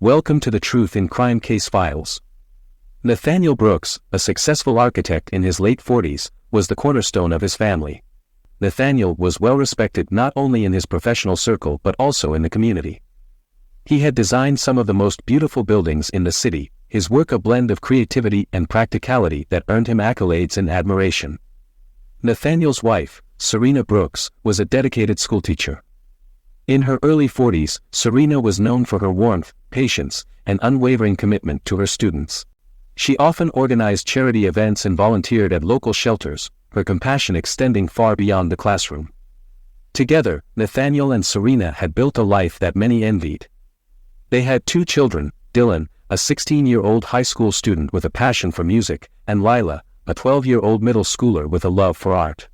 Welcome to the Truth in Crime Case Files. Nathaniel Brooks, a successful architect in his late 40s, was the cornerstone of his family. Nathaniel was well respected not only in his professional circle but also in the community. He had designed some of the most beautiful buildings in the city, his work a blend of creativity and practicality that earned him accolades and admiration. Nathaniel's wife, Serena Brooks, was a dedicated schoolteacher. In her early 40s, Serena was known for her warmth, patience, and unwavering commitment to her students. She often organized charity events and volunteered at local shelters, her compassion extending far beyond the classroom. Together, Nathaniel and Serena had built a life that many envied. They had 2 children, Dylan, a 16-year-old high school student with a passion for music, and Lila, a 12-year-old middle schooler with a love for art.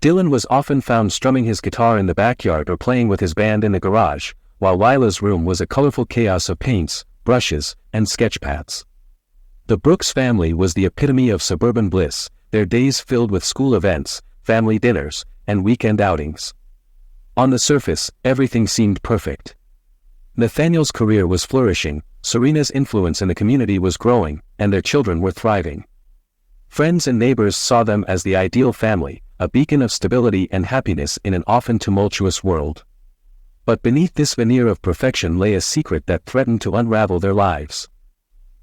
Dylan was often found strumming his guitar in the backyard or playing with his band in the garage, while Lila's room was a colorful chaos of paints, brushes, and sketch pads. The Brooks family was the epitome of suburban bliss, their days filled with school events, family dinners, and weekend outings. On the surface, everything seemed perfect. Nathaniel's career was flourishing, Serena's influence in the community was growing, and their children were thriving. Friends and neighbors saw them as the ideal family, a beacon of stability and happiness in an often tumultuous world. But beneath this veneer of perfection lay a secret that threatened to unravel their lives.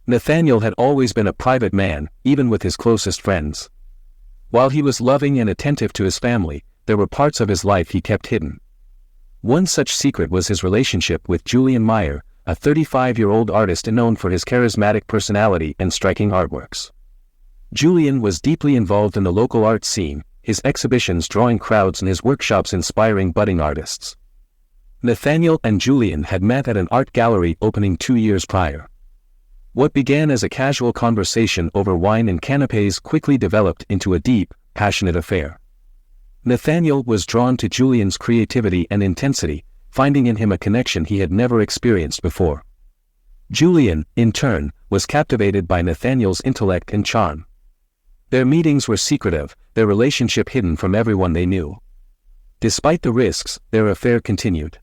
Nathaniel had always been a private man, even with his closest friends. While he was loving and attentive to his family, there were parts of his life he kept hidden. One such secret was his relationship with Julian Meyer, a 35-year-old artist known for his charismatic personality and striking artworks. Julian was deeply involved in the local art scene, his exhibitions drawing crowds and his workshops inspiring budding artists. Nathaniel and Julian had met at an art gallery opening 2 years prior. What began as a casual conversation over wine and canapés quickly developed into a deep, passionate affair. Nathaniel was drawn to Julian's creativity and intensity, finding in him a connection he had never experienced before. Julian, in turn, was captivated by Nathaniel's intellect and charm. Their meetings were secretive, their relationship hidden from everyone they knew. Despite the risks, their affair continued.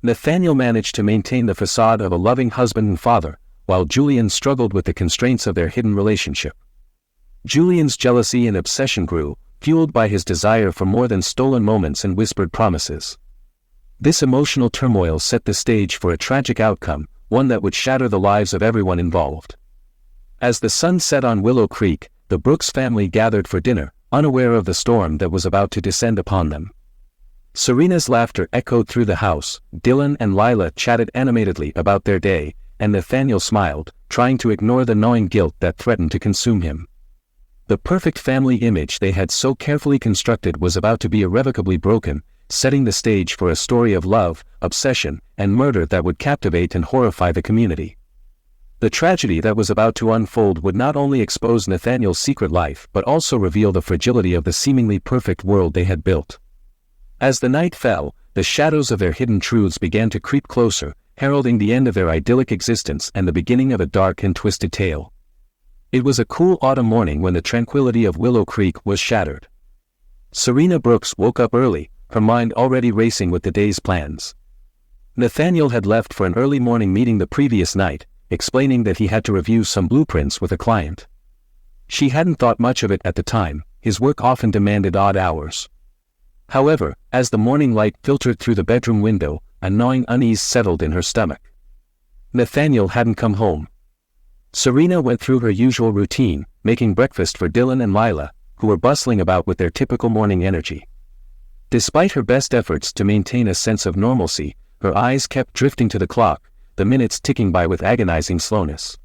Nathaniel managed to maintain the facade of a loving husband and father, while Julian struggled with the constraints of their hidden relationship. Julian's jealousy and obsession grew, fueled by his desire for more than stolen moments and whispered promises. This emotional turmoil set the stage for a tragic outcome, one that would shatter the lives of everyone involved. As the sun set on Willow Creek, the Brooks family gathered for dinner, unaware of the storm that was about to descend upon them. Serena's laughter echoed through the house, Dylan and Lila chatted animatedly about their day, and Nathaniel smiled, trying to ignore the gnawing guilt that threatened to consume him. The perfect family image they had so carefully constructed was about to be irrevocably broken, setting the stage for a story of love, obsession, and murder that would captivate and horrify the community. The tragedy that was about to unfold would not only expose Nathaniel's secret life but also reveal the fragility of the seemingly perfect world they had built. As the night fell, the shadows of their hidden truths began to creep closer, heralding the end of their idyllic existence and the beginning of a dark and twisted tale. It was a cool autumn morning when the tranquility of Willow Creek was shattered. Serena Brooks woke up early, her mind already racing with the day's plans. Nathaniel had left for an early morning meeting the previous night, explaining that he had to review some blueprints with a client. She hadn't thought much of it at the time, his work often demanded odd hours. However, as the morning light filtered through the bedroom window, a gnawing unease settled in her stomach. Nathaniel hadn't come home. Serena went through her usual routine, making breakfast for Dylan and Lila, who were bustling about with their typical morning energy. Despite her best efforts to maintain a sense of normalcy, her eyes kept drifting to the clock, the minutes ticking by with agonizing slowness.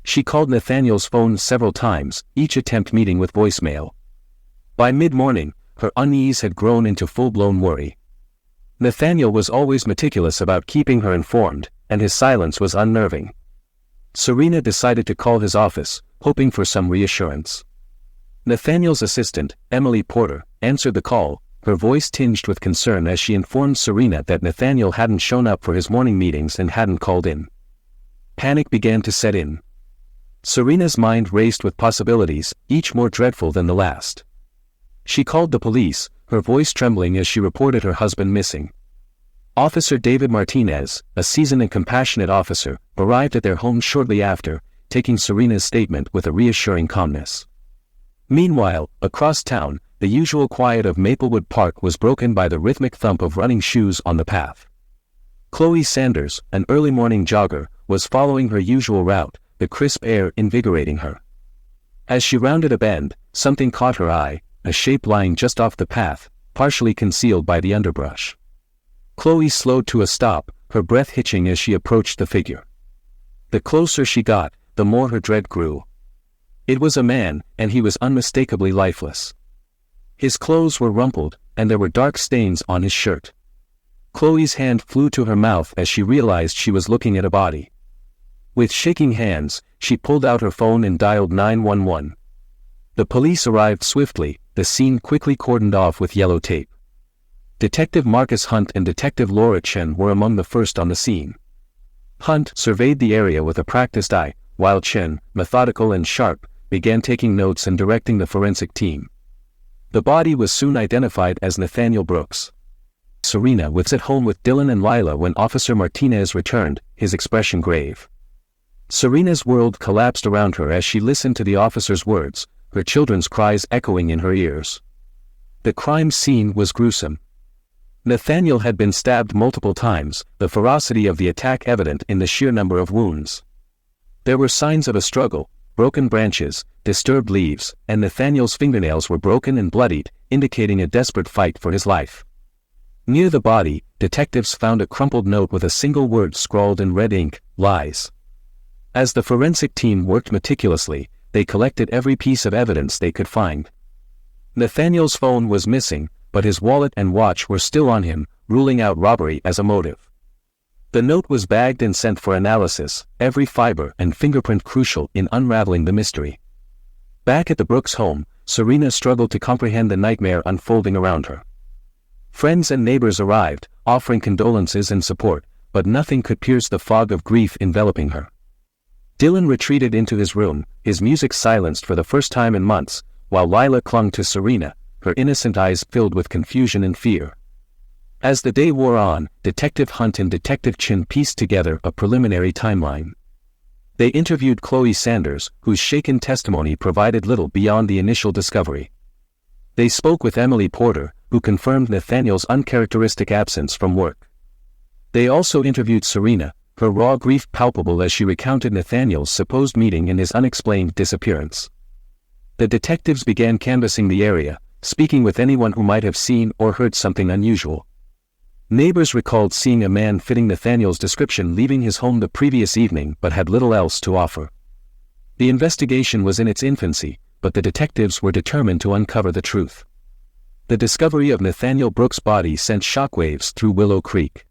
She called Nathaniel's phone several times, each attempt meeting with voicemail. By mid-morning, her unease had grown into full-blown worry. Nathaniel was always meticulous about keeping her informed, and his silence was unnerving. Serena decided to call his office, hoping for some reassurance. Nathaniel's assistant, Emily Porter, answered the call, her voice tinged with concern as she informed Serena that Nathaniel hadn't shown up for his morning meetings and hadn't called in. Panic began to set in. Serena's mind raced with possibilities, each more dreadful than the last. She called the police, her voice trembling as she reported her husband missing. Officer David Martinez, a seasoned and compassionate officer, arrived at their home shortly after, taking Serena's statement with a reassuring calmness. Meanwhile, across town, the usual quiet of Maplewood Park was broken by the rhythmic thump of running shoes on the path. Chloe Sanders, an early morning jogger, was following her usual route, the crisp air invigorating her. As she rounded a bend, something caught her eye, a shape lying just off the path, partially concealed by the underbrush. Chloe slowed to a stop, her breath hitching as she approached the figure. The closer she got, the more her dread grew. It was a man, and he was unmistakably lifeless. His clothes were rumpled, and there were dark stains on his shirt. Chloe's hand flew to her mouth as she realized she was looking at a body. With shaking hands, she pulled out her phone and dialed 911. The police arrived swiftly, the scene quickly cordoned off with yellow tape. Detective Marcus Hunt and Detective Laura Chen were among the first on the scene. Hunt surveyed the area with a practiced eye, while Chen, methodical and sharp, began taking notes and directing the forensic team. The body was soon identified as Nathaniel Brooks. Serena was at home with Dylan and Lila when Officer Martinez returned, his expression grave. Serena's world collapsed around her as she listened to the officer's words, her children's cries echoing in her ears. The crime scene was gruesome. Nathaniel had been stabbed multiple times, the ferocity of the attack evident in the sheer number of wounds. There were signs of a struggle, broken branches, disturbed leaves, and Nathaniel's fingernails were broken and bloodied, indicating a desperate fight for his life. Near the body, detectives found a crumpled note with a single word scrawled in red ink, "Lies." As the forensic team worked meticulously, they collected every piece of evidence they could find. Nathaniel's phone was missing, but his wallet and watch were still on him, ruling out robbery as a motive. The note was bagged and sent for analysis, every fiber and fingerprint crucial in unraveling the mystery. Back at the Brooks home, Serena struggled to comprehend the nightmare unfolding around her. Friends and neighbors arrived, offering condolences and support, but nothing could pierce the fog of grief enveloping her. Dylan retreated into his room, his music silenced for the first time in months, while Lila clung to Serena, her innocent eyes filled with confusion and fear. As the day wore on, Detective Hunt and Detective Chen pieced together a preliminary timeline. They interviewed Chloe Sanders, whose shaken testimony provided little beyond the initial discovery. They spoke with Emily Porter, who confirmed Nathaniel's uncharacteristic absence from work. They also interviewed Serena, her raw grief palpable as she recounted Nathaniel's supposed meeting and his unexplained disappearance. The detectives began canvassing the area, speaking with anyone who might have seen or heard something unusual. Neighbors recalled seeing a man fitting Nathaniel's description leaving his home the previous evening but had little else to offer. The investigation was in its infancy, but the detectives were determined to uncover the truth. The discovery of Nathaniel Brooks' body sent shockwaves through Willow Creek.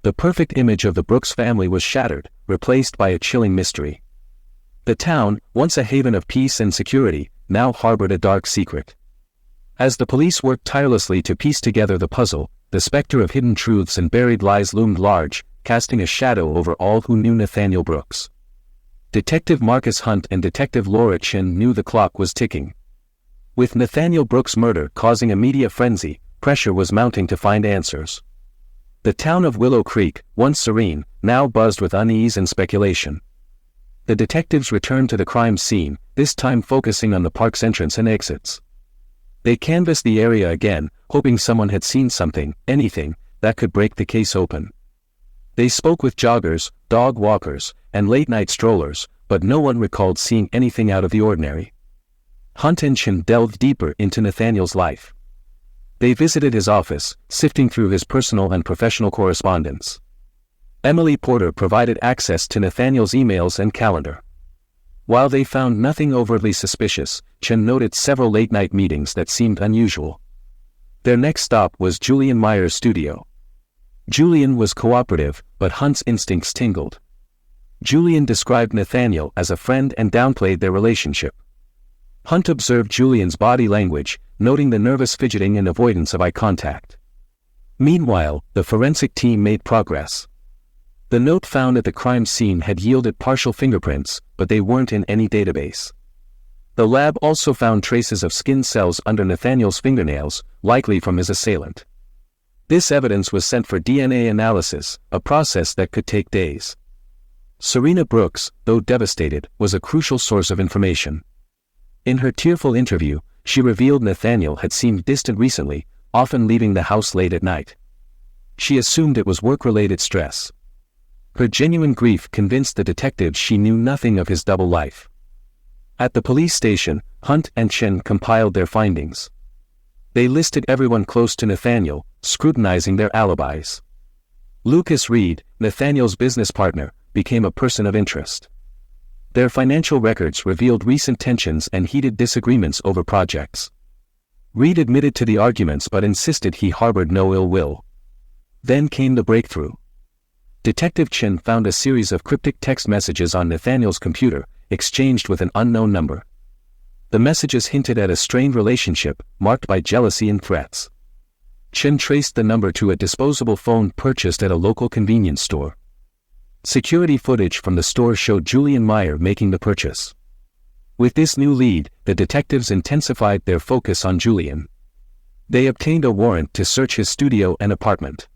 The perfect image of the Brooks family was shattered, replaced by a chilling mystery. The town, once a haven of peace and security, now harbored a dark secret. As the police worked tirelessly to piece together the puzzle, the specter of hidden truths and buried lies loomed large, casting a shadow over all who knew Nathaniel Brooks. Detective Marcus Hunt and Detective Laura Chen knew the clock was ticking. With Nathaniel Brooks' murder causing a media frenzy, pressure was mounting to find answers. The town of Willow Creek, once serene, now buzzed with unease and speculation. The detectives returned to the crime scene, this time focusing on the park's entrance and exits. They canvassed the area again, hoping someone had seen something, anything, that could break the case open. They spoke with joggers, dog walkers, and late-night strollers, but no one recalled seeing anything out of the ordinary. Hunt and Chen delved deeper into Nathaniel's life. They visited his office, sifting through his personal and professional correspondence. Emily Porter provided access to Nathaniel's emails and calendar. While they found nothing overtly suspicious, Chen noted several late-night meetings that seemed unusual. Their next stop was Julian Meyer's studio. Julian was cooperative, but Hunt's instincts tingled. Julian described Nathaniel as a friend and downplayed their relationship. Hunt observed Julian's body language, noting the nervous fidgeting and avoidance of eye contact. Meanwhile, the forensic team made progress. The note found at the crime scene had yielded partial fingerprints, but they weren't in any database. The lab also found traces of skin cells under Nathaniel's fingernails, likely from his assailant. This evidence was sent for DNA analysis, a process that could take days. Serena Brooks, though devastated, was a crucial source of information. In her tearful interview, she revealed Nathaniel had seemed distant recently, often leaving the house late at night. She assumed it was work-related stress. Her genuine grief convinced the detectives she knew nothing of his double life. At the police station, Hunt and Chen compiled their findings. They listed everyone close to Nathaniel, scrutinizing their alibis. Lucas Reed, Nathaniel's business partner, became a person of interest. Their financial records revealed recent tensions and heated disagreements over projects. Reed admitted to the arguments but insisted he harbored no ill will. Then came the breakthrough. Detective Chen found a series of cryptic text messages on Nathaniel's computer, exchanged with an unknown number. The messages hinted at a strained relationship, marked by jealousy and threats. Chen traced the number to a disposable phone purchased at a local convenience store. Security footage from the store showed Julian Meyer making the purchase. With this new lead, the detectives intensified their focus on Julian. They obtained a warrant to search his studio and apartment.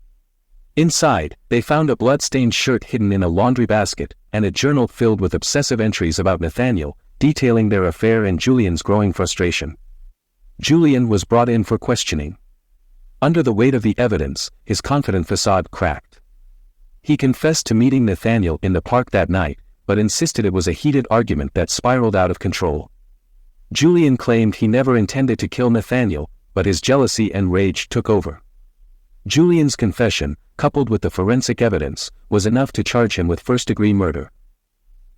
Inside, they found a blood-stained shirt hidden in a laundry basket, and a journal filled with obsessive entries about Nathaniel, detailing their affair and Julian's growing frustration. Julian was brought in for questioning. Under the weight of the evidence, his confident facade cracked. He confessed to meeting Nathaniel in the park that night, but insisted it was a heated argument that spiraled out of control. Julian claimed he never intended to kill Nathaniel, but his jealousy and rage took over. Julian's confession, coupled with the forensic evidence, was enough to charge him with first-degree murder.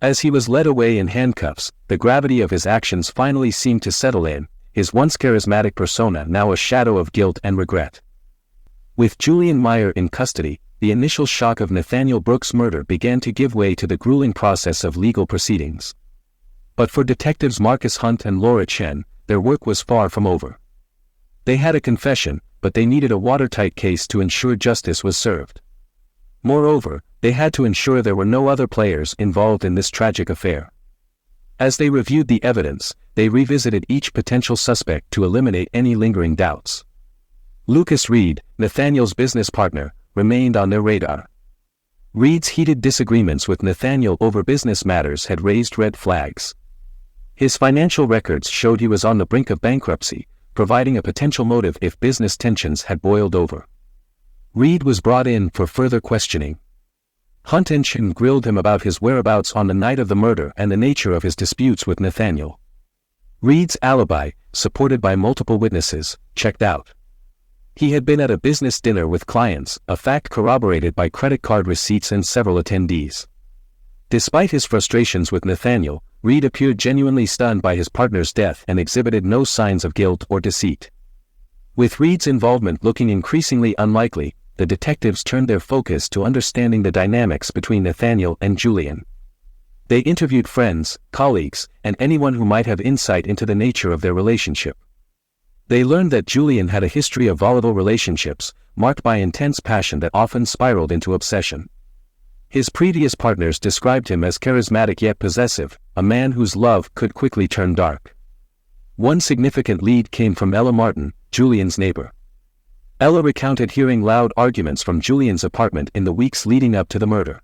As he was led away in handcuffs, the gravity of his actions finally seemed to settle in, his once charismatic persona now a shadow of guilt and regret. With Julian Meyer in custody, the initial shock of Nathaniel Brooks' murder began to give way to the grueling process of legal proceedings. But for detectives Marcus Hunt and Laura Chen, their work was far from over. They had a confession, but they needed a watertight case to ensure justice was served. Moreover, they had to ensure there were no other players involved in this tragic affair. As they reviewed the evidence, they revisited each potential suspect to eliminate any lingering doubts. Lucas Reed, Nathaniel's business partner, remained on their radar. Reed's heated disagreements with Nathaniel over business matters had raised red flags. His financial records showed he was on the brink of bankruptcy, providing a potential motive if business tensions had boiled over. Reed was brought in for further questioning. Hunt and Chen grilled him about his whereabouts on the night of the murder and the nature of his disputes with Nathaniel. Reed's alibi, supported by multiple witnesses, checked out. He had been at a business dinner with clients, a fact corroborated by credit card receipts and several attendees. Despite his frustrations with Nathaniel, Reed appeared genuinely stunned by his partner's death and exhibited no signs of guilt or deceit. With Reed's involvement looking increasingly unlikely, the detectives turned their focus to understanding the dynamics between Nathaniel and Julian. They interviewed friends, colleagues, and anyone who might have insight into the nature of their relationship. They learned that Julian had a history of volatile relationships, marked by intense passion that often spiraled into obsession. His previous partners described him as charismatic yet possessive, a man whose love could quickly turn dark. One significant lead came from Ella Martin, Julian's neighbor. Ella recounted hearing loud arguments from Julian's apartment in the weeks leading up to the murder.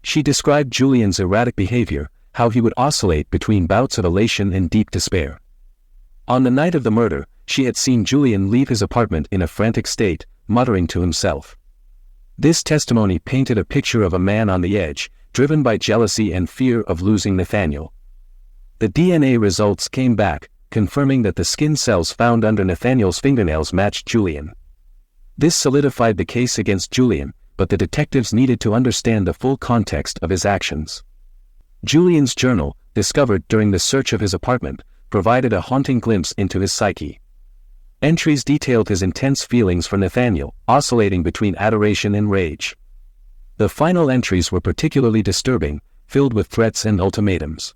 She described Julian's erratic behavior, how he would oscillate between bouts of elation and deep despair. On the night of the murder, she had seen Julian leave his apartment in a frantic state, muttering to himself. This testimony painted a picture of a man on the edge, driven by jealousy and fear of losing Nathaniel. The DNA results came back, confirming that the skin cells found under Nathaniel's fingernails matched Julian. This solidified the case against Julian, but the detectives needed to understand the full context of his actions. Julian's journal, discovered during the search of his apartment, provided a haunting glimpse into his psyche. Entries detailed his intense feelings for Nathaniel, oscillating between adoration and rage. The final entries were particularly disturbing, filled with threats and ultimatums.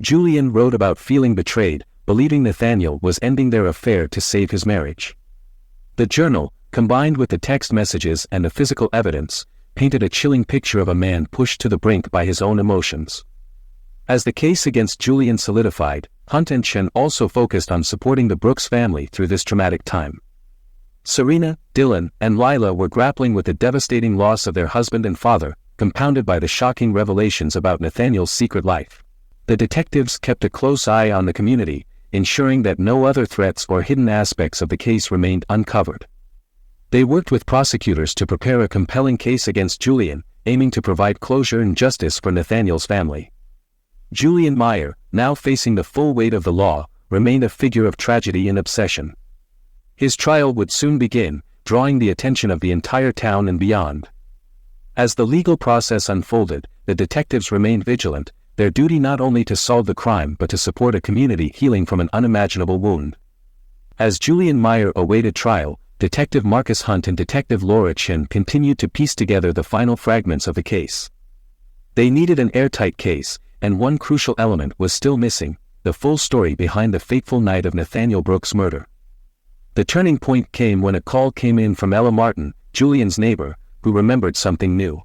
Julian wrote about feeling betrayed, believing Nathaniel was ending their affair to save his marriage. The journal, combined with the text messages and the physical evidence, painted a chilling picture of a man pushed to the brink by his own emotions. As the case against Julian solidified, Hunt and Chen also focused on supporting the Brooks family through this traumatic time. Serena, Dylan, and Lila were grappling with the devastating loss of their husband and father, compounded by the shocking revelations about Nathaniel's secret life. The detectives kept a close eye on the community, ensuring that no other threats or hidden aspects of the case remained uncovered. They worked with prosecutors to prepare a compelling case against Julian, aiming to provide closure and justice for Nathaniel's family. Julian Meyer, now facing the full weight of the law, remained a figure of tragedy and obsession. His trial would soon begin, drawing the attention of the entire town and beyond. As the legal process unfolded, the detectives remained vigilant, their duty not only to solve the crime but to support a community healing from an unimaginable wound. As Julian Meyer awaited trial, Detective Marcus Hunt and Detective Laura Chen continued to piece together the final fragments of the case. They needed an airtight case, and one crucial element was still missing: the full story behind the fateful night of Nathaniel Brooks' murder. The turning point came when a call came in from Ella Martin, Julian's neighbor, who remembered something new.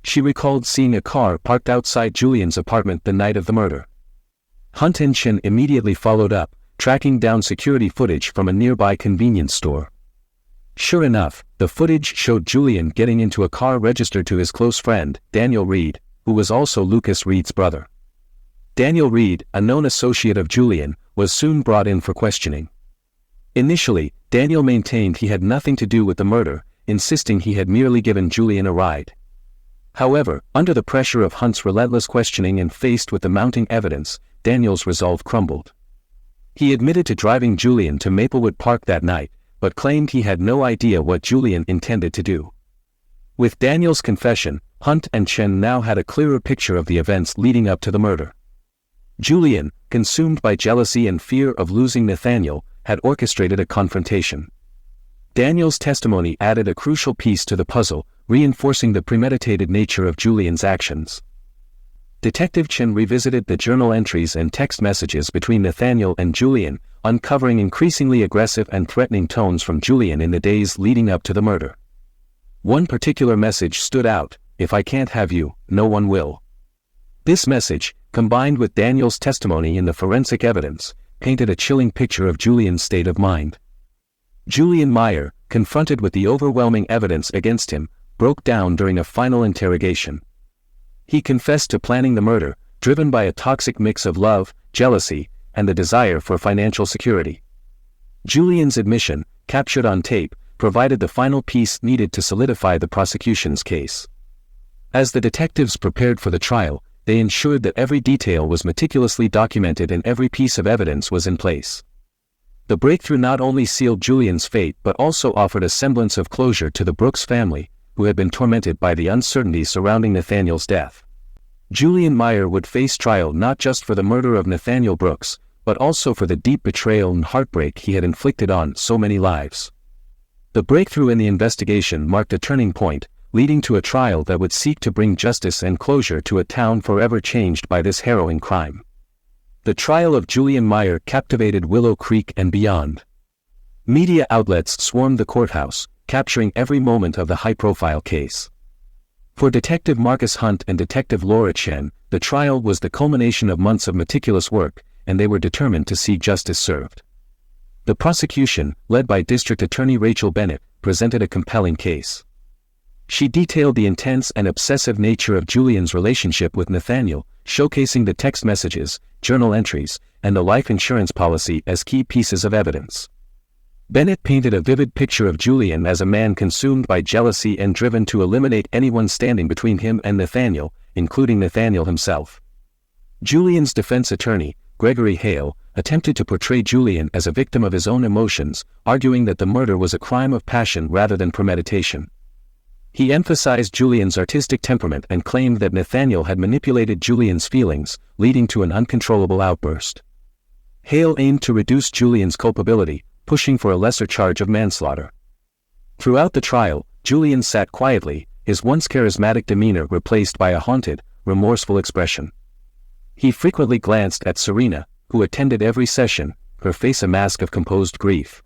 She recalled seeing a car parked outside Julian's apartment the night of the murder. Hunt and Chen immediately followed up, tracking down security footage from a nearby convenience store. Sure enough, the footage showed Julian getting into a car registered to his close friend, Daniel Reed, who was also Lucas Reed's brother. Daniel Reed, a known associate of Julian, was soon brought in for questioning. Initially, Daniel maintained he had nothing to do with the murder, insisting he had merely given Julian a ride. However, under the pressure of Hunt's relentless questioning and faced with the mounting evidence, Daniel's resolve crumbled. He admitted to driving Julian to Maplewood Park that night, but claimed he had no idea what Julian intended to do. With Daniel's confession, Hunt and Chen now had a clearer picture of the events leading up to the murder. Julian, consumed by jealousy and fear of losing Nathaniel, had orchestrated a confrontation. Daniel's testimony added a crucial piece to the puzzle, reinforcing the premeditated nature of Julian's actions. Detective Chen revisited the journal entries and text messages between Nathaniel and Julian, uncovering increasingly aggressive and threatening tones from Julian in the days leading up to the murder. One particular message stood out: "If I can't have you, no one will." This message, combined with Daniel's testimony in the forensic evidence, painted a chilling picture of Julian's state of mind. Julian Meyer, confronted with the overwhelming evidence against him, broke down during a final interrogation. He confessed to planning the murder, driven by a toxic mix of love, jealousy, and the desire for financial security. Julian's admission, captured on tape, provided the final piece needed to solidify the prosecution's case. As the detectives prepared for the trial, they ensured that every detail was meticulously documented and every piece of evidence was in place. The breakthrough not only sealed Julian's fate but also offered a semblance of closure to the Brooks family, who had been tormented by the uncertainty surrounding Nathaniel's death. Julian Meyer would face trial not just for the murder of Nathaniel Brooks, but also for the deep betrayal and heartbreak he had inflicted on so many lives. The breakthrough in the investigation marked a turning point, leading to a trial that would seek to bring justice and closure to a town forever changed by this harrowing crime. The trial of Julian Meyer captivated Willow Creek and beyond. Media outlets swarmed the courthouse, capturing every moment of the high-profile case. For Detective Marcus Hunt and Detective Laura Chen, the trial was the culmination of months of meticulous work, and they were determined to see justice served. The prosecution, led by District Attorney Rachel Bennett, presented a compelling case. She detailed the intense and obsessive nature of Julian's relationship with Nathaniel, showcasing the text messages, journal entries, and the life insurance policy as key pieces of evidence. Bennett painted a vivid picture of Julian as a man consumed by jealousy and driven to eliminate anyone standing between him and Nathaniel, including Nathaniel himself. Julian's defense attorney, Gregory Hale, attempted to portray Julian as a victim of his own emotions, arguing that the murder was a crime of passion rather than premeditation. He emphasized Julian's artistic temperament and claimed that Nathaniel had manipulated Julian's feelings, leading to an uncontrollable outburst. Hale aimed to reduce Julian's culpability, pushing for a lesser charge of manslaughter. Throughout the trial, Julian sat quietly, his once charismatic demeanor replaced by a haunted, remorseful expression. He frequently glanced at Serena, who attended every session, her face a mask of composed grief.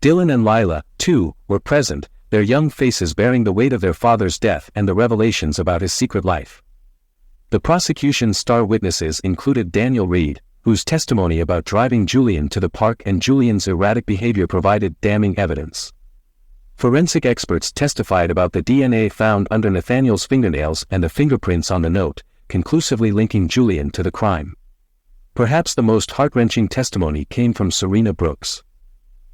Dylan and Lila, too, were present, their young faces bearing the weight of their father's death and the revelations about his secret life. The prosecution's star witnesses included Daniel Reed, whose testimony about driving Julian to the park and Julian's erratic behavior provided damning evidence. Forensic experts testified about the DNA found under Nathaniel's fingernails and the fingerprints on the note, conclusively linking Julian to the crime. Perhaps the most heart-wrenching testimony came from Serena Brooks.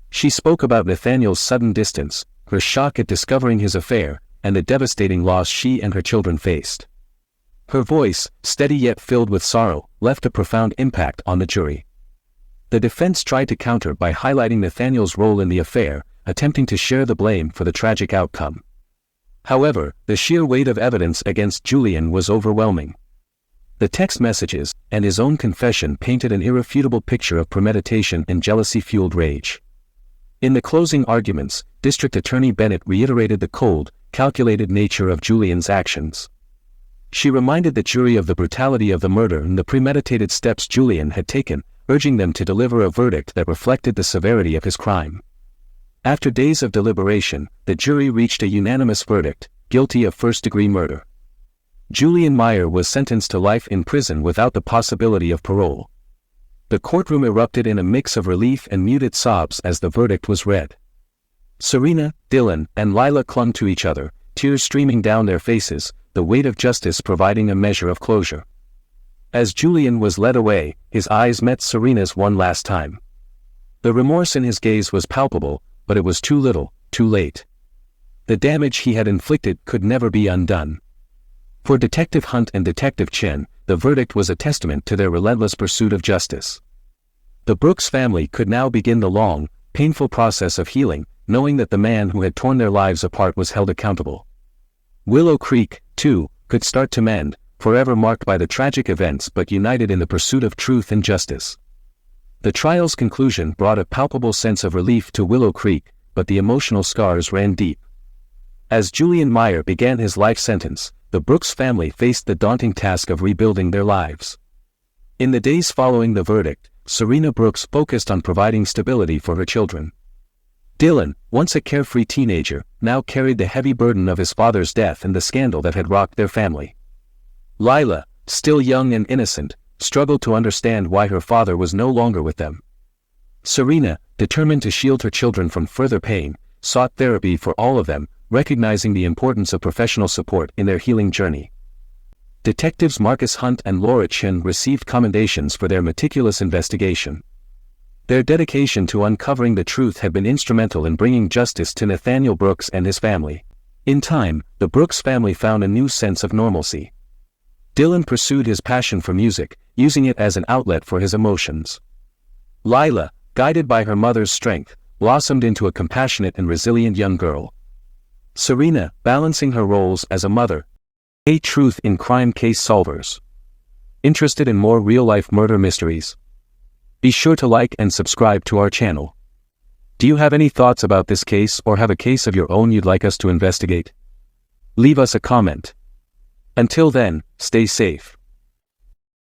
She spoke about Nathaniel's sudden distance, her shock at discovering his affair, and the devastating loss she and her children faced. Her voice, steady yet filled with sorrow, left a profound impact on the jury. The defense tried to counter by highlighting Nathaniel's role in the affair, attempting to share the blame for the tragic outcome. However, the sheer weight of evidence against Julian was overwhelming. The text messages and his own confession painted an irrefutable picture of premeditation and jealousy-fueled rage. In the closing arguments, District Attorney Bennett reiterated the cold, calculated nature of Julian's actions. She reminded the jury of the brutality of the murder and the premeditated steps Julian had taken, urging them to deliver a verdict that reflected the severity of his crime. After days of deliberation, the jury reached a unanimous verdict, guilty of first-degree murder. Julian Meyer was sentenced to life in prison without the possibility of parole. The courtroom erupted in a mix of relief and muted sobs as the verdict was read. Serena, Dylan, and Lila clung to each other, tears streaming down their faces, the weight of justice providing a measure of closure. As Julian was led away, his eyes met Serena's one last time. The remorse in his gaze was palpable, but it was too little, too late. The damage he had inflicted could never be undone. For Detective Hunt and Detective Chen, the verdict was a testament to their relentless pursuit of justice. The Brooks family could now begin the long, painful process of healing, knowing that the man who had torn their lives apart was held accountable. Willow Creek, too, could start to mend, forever marked by the tragic events but united in the pursuit of truth and justice. The trial's conclusion brought a palpable sense of relief to Willow Creek, but the emotional scars ran deep. As Julian Meyer began his life sentence, the Brooks family faced the daunting task of rebuilding their lives. In the days following the verdict, Serena Brooks focused on providing stability for her children. Dylan, once a carefree teenager, now carried the heavy burden of his father's death and the scandal that had rocked their family. Lila, still young and innocent, struggled to understand why her father was no longer with them. Serena, determined to shield her children from further pain, sought therapy for all of them, recognizing the importance of professional support in their healing journey. Detectives Marcus Hunt and Laura Chen received commendations for their meticulous investigation. Their dedication to uncovering the truth had been instrumental in bringing justice to Nathaniel Brooks and his family. In time, the Brooks family found a new sense of normalcy. Dylan pursued his passion for music, using it as an outlet for his emotions. Lila, guided by her mother's strength, blossomed into a compassionate and resilient young girl. Serena, balancing her roles as a mother, a truth in crime case solvers. Interested in more real-life murder mysteries? Be sure to like and subscribe to our channel. Do you have any thoughts about this case or have a case of your own you'd like us to investigate? Leave us a comment. Until then, stay safe.